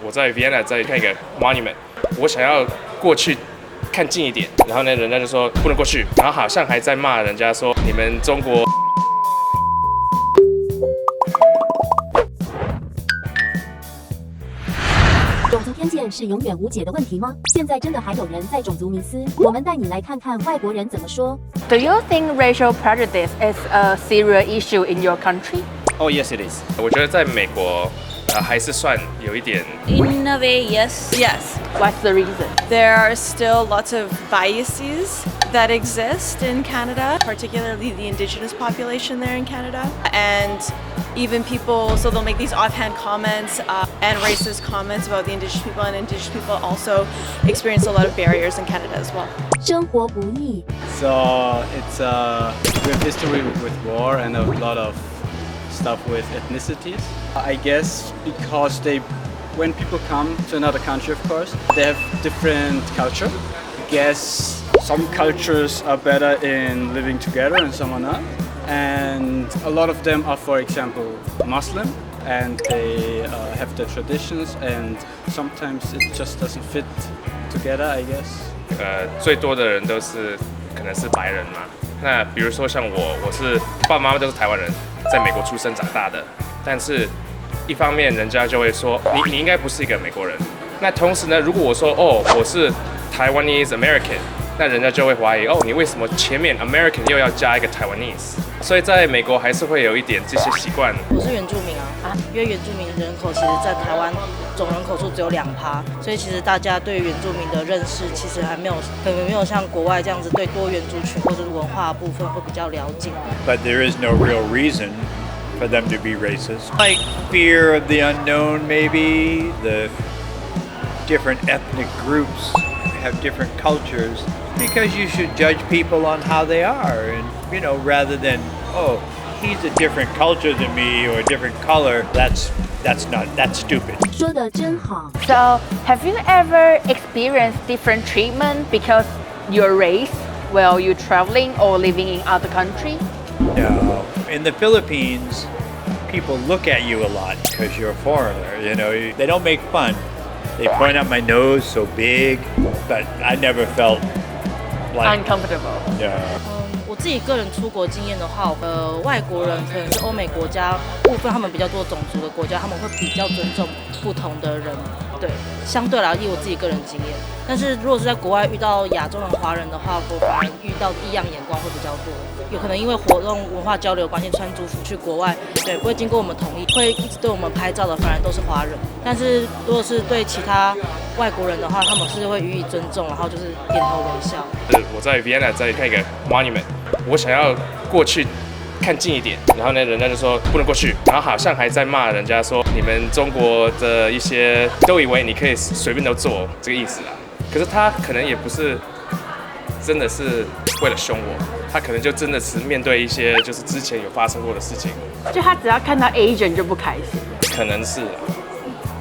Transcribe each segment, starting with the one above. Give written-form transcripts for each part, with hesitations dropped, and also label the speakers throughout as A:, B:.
A: 我在 Vienna 在看一个 monument， 我想要过去看近一点，然后呢，人家就说不能过去，然后好像还在骂人家说你们中国。
B: 种族偏见是永远无解的问题吗？现在真的还有人在种族迷思？我们带你来看看外国人怎么说。
C: Do you think racial prejudice is a serious issue in your country?
D: Oh, yes, it is.
A: 我觉得在美国，还是算有一点。
E: In a way, yes.
C: Yes. What's the reason?
E: There are still lots of biases that exist in Canada, particularly the Indigenous population there in Canada. And even people, so they'll make these offhand comments and racist comments about the Indigenous people, and Indigenous people also experience a lot of barriers in Canada as well.
B: 生活不易，
F: So it's we have history with war and a lot of stuff with ethnicities. I guess because when people come to another country, of course, they have different culture. I guess some cultures are better in living together and some are not. And a lot of them are, for example, Muslim, and they have their traditions, and sometimes it just doesn't fit together, I guess.
A: 最多的人都是可能是白人嘛。那比如说像我是爸爸妈妈都是台湾人，在美国出生长大的，但是一方面人家就会说你应该不是一个美国人。那同时呢，如果我说我是Taiwanese American， 那人家就会怀疑你为什么前面 American 又要加一个 Taiwanese？ 所以在美国还是会有一点这些习惯。
G: 我是原住民啊，因为原住民人口其实在台湾总人口数只有2%，所以其实大家对原住民的认识其实可能没有像国外这样子对多元族群或者是文化部分会比较了解。
H: But there is no real reason for them to be racist. Like fear of the unknown, maybe the different ethnic groups have different cultures, because you should judge people on how they are, and rather than he's a different culture than me or a different color. That's stupid.
B: 说得真好。
C: So, have you ever experienced different treatment because your race while you're traveling or living in other country?
H: No. In the Philippines, people look at you a lot because you're a foreigner. They don't make fun. They point out my nose so big, but I never felt like
C: Uncomfortable.
H: Yeah.
G: 我自己个人出国经验的话，外国人可能是欧美国家部分他们比较多种族的国家，他们会比较尊重不同的人。对，相对来以我自己个人经验。但是如果是在国外遇到亚洲人、华人的话，我反而遇到异样眼光会比较多。有可能因为活动文化交流关系，穿族服去国外，对，不会经过我们同意，会一直对我们拍照的，反而都是华人。但是如果是对其他外国人的话，他们是会予以尊重，然后就是点头微笑。
A: 我在 Vienna 在看一个 monument， 我想要过去看近一点，然后呢，人家就说不能过去，然后好像还在骂人家说你们中国的一些都以为你可以随便都做这个意思啦。可是他可能也不是真的是为了凶我，他可能就真的是面对一些就是之前有发生过的事情，
C: 就他只要看到 Asian 就不开心。
A: 可能是啦。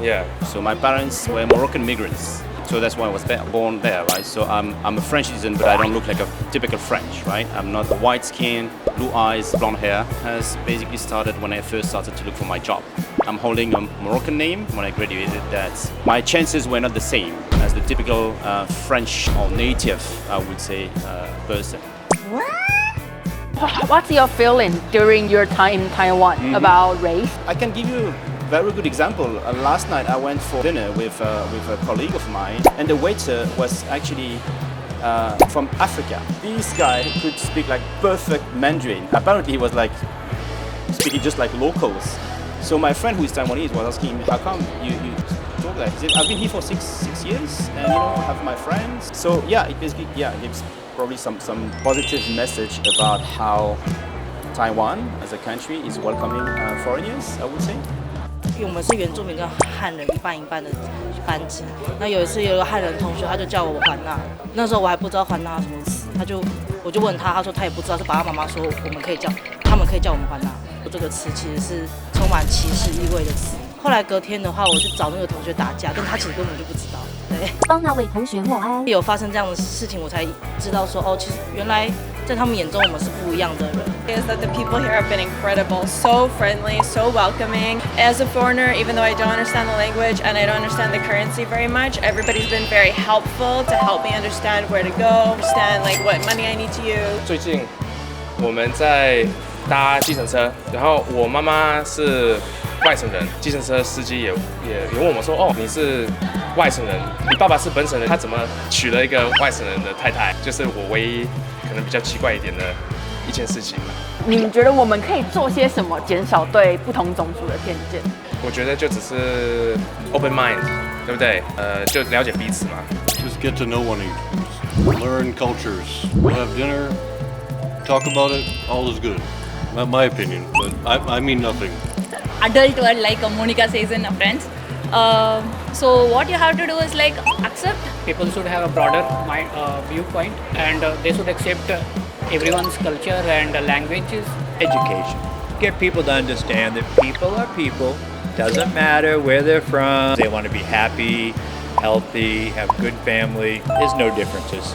A: Yeah.
D: So my parents were Moroccan migrants. So that's why I was born there, right? So I'm a French citizen, but I don't look like a typical French, right? I'm not white skin, blue eyes, blonde hair. Has basically started when I first started to look for my job. I'm holding a Moroccan name. When I graduated, my chances were not the same as the typical French or native, I would say, person.
C: What's your feeling during your time in Taiwan about race?
D: I can give you very good example. Last night I went for dinner with a colleague of mine, and the waiter was actually from Africa. This guy could speak like perfect Mandarin. Apparently he was like speaking just like locals. So my friend who is Taiwanese was asking me, how come you talk like this? I've been here for six years, and have my friends. So yeah, it basically gives probably some positive message about how Taiwan as a country is welcoming foreigners, I would say.
G: 因为我们是原住民跟汉人一半一半的班级。那有一次有一个汉人同学，他就叫我环娜，那时候我还不知道环娜什么词，我就问他，他说他也不知道，是爸爸妈妈说他们可以叫我们环娜。这个词其实是充满歧视意味的词。后来隔天的话，我去找那个同学打架，但他其实根本就不知道。对，
B: 帮那位同学默哀。
G: 有发生这样的事情，我才知道说其实原来在他们眼中我们是不一样的人。
E: is that the people here have been incredible, so friendly, so welcoming. As a foreigner, even though I don't understand the language and I don't understand the currency very much, everybody's been very helpful to help me understand where to go, understand like what money I need to use.
A: 最近我们在搭计程车，然后我妈妈是外省人，计程车司机也问我们说，哦，你是外省人，你爸爸是本省人，他怎么娶了一个外省人的太太？就是我唯一可能比较奇怪一点的一件事情。
C: 你们觉得我们可以做些什么，减少对不同种族的偏见？
A: 我觉得就只是 open mind， 对不对？就了解彼此嘛。
I: Just get to know one another, learn cultures, we'll have dinner, talk about it, all is good. Not my opinion, but I mean nothing.
J: Adult world, like Monica says in Friends. So what you have to do is like accept.
K: People should have a broader viewpoint, and they should accept everyone's culture and languages.
H: Education. Get people to understand that people are people. Doesn't matter where they're from. They want to be happy, healthy, have good family. There's no differences.